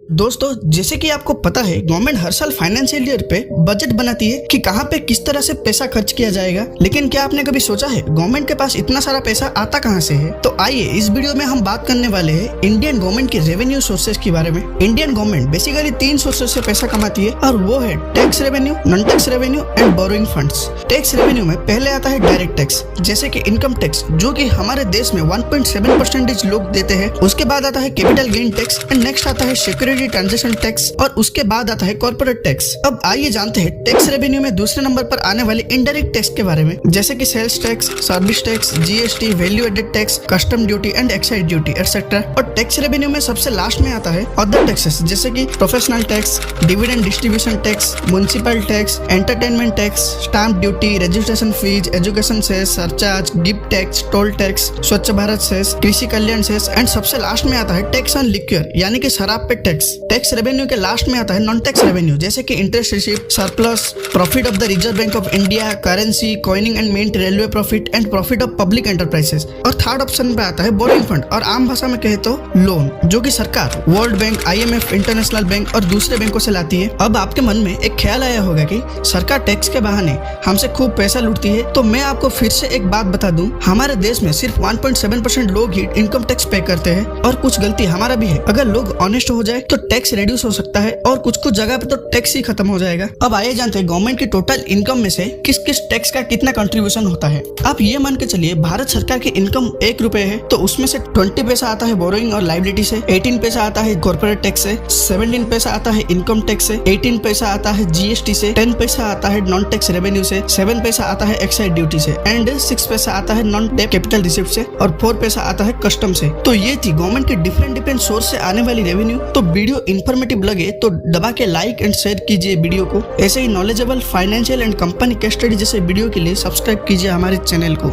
दोस्तों, जैसे कि आपको पता है गवर्नमेंट हर साल फाइनेंशियल ईयर पे बजट बनाती है कि कहाँ पे किस तरह से पैसा खर्च किया जाएगा। लेकिन क्या आपने कभी सोचा है गवर्नमेंट के पास इतना सारा पैसा आता कहाँ से है? तो आइए इस वीडियो में हम बात करने वाले हैं इंडियन गवर्नमेंट के रेवेन्यू सोर्सेज के बारे में। इंडियन गवर्नमेंट बेसिकली 3 सोर्सेज से पैसा कमाती है और वो है tax revenue, non tax revenue and borrowing funds. Tax revenue में पहले आता है डायरेक्ट टैक्स, जैसे कि इनकम टैक्स, जो कि हमारे देश में 1.7% लोग देते हैं। उसके बाद आता है capital gain tax and next आता है सिक्योरिटी ट्रांजैक्शन टैक्स और उसके बाद आता है कॉर्पोरेट टैक्स। अब आइए जानते हैं टैक्स रेवेन्यू में दूसरे नंबर पर आने वाले इनडायरेक्ट टैक्स के बारे में, जैसे कि sales tax, service tax, GST, value added tax, custom duty and excise duty etcetera. और टैक्स रेवेन्यू में सबसे लास्ट में आता है अदर टैक्सेस, जैसे कि professional tax, dividend distribution tax, municipal tax, entertainment tax, stamp duty, registration fee, education cess, surcharge, gift tax, toll tax, Swachh Bharat cess, Krishi Kalyan cess and सबसे last में आता है टैक्स ऑन लिक्वियर, यानी कि शराब पे टैक्स। टैक्स रेवेन्यू के लास्ट में आता है नॉन टैक्स रेवेन्यू, जैसे कि interest received, surplus, profit of the Reserve Bank of India, currency, coining and mint, railway profit and profit of public enterprises. और थर्ड ऑप्शन पे आता है बोरोइंग फंड, और आम भाषा में कहे तो लोन, जो कि सरकार world bank, IMF, international bank और दूसरे बैंकों से लाती है। अब आपके मन में एक ख्याल आया होगा कि सरकार टैक्स के बहाने हमसे खूब पैसा लूटती है, तो मैं आपको फिर से एक बात बता दूं, हमारे देश में सिर्फ 1.7% लोग ही इनकम टैक्स पे करते हैं और कुछ गलती हमारा भी है। अगर लोग ऑनेस्ट हो जाए तो टैक्स रिड्यूस हो सकता है और कुछ कुछ जगह पे तो टैक्स ही खत्म हो जाएगा। अब आइए जानते हैं गवर्नमेंट की टोटल इनकम में से किस किस टैक्स का कितना कंट्रीब्यूशन होता है। आप ये मान के चलिए भारत सरकार की इनकम 1 रुपए है, तो उसमें से 20 पैसा आता है बोरोइंग और लायबिलिटी से, 18 पैसा आता है कॉर्पोरेट टैक्स से, 17 पैसा आता है इनकम टैक्स से, 18 पैसा आता है जीएसटी से, 10 पैसा आता है नॉन टैक्स रेवेन्यू से, 7 पैसा आता है एक्साइज ड्यूटी से एंड 6 पैसा आता है नॉन टैक्स कैपिटल रिसिप्ट से और 4 पैसा आता है कस्टम से। तो ये थी गवर्नमेंट के डिफरेंट सोर्स से आने वाली रेवेन्यू। तो वीडियो इन्फॉर्मेटिव लगे तो दबा के लाइक एंड शेयर कीजिए वीडियो को। ऐसे ही knowledgeable financial and company case study जैसे वीडियो के लिए सब्सक्राइब कीजिए हमारे चैनल को।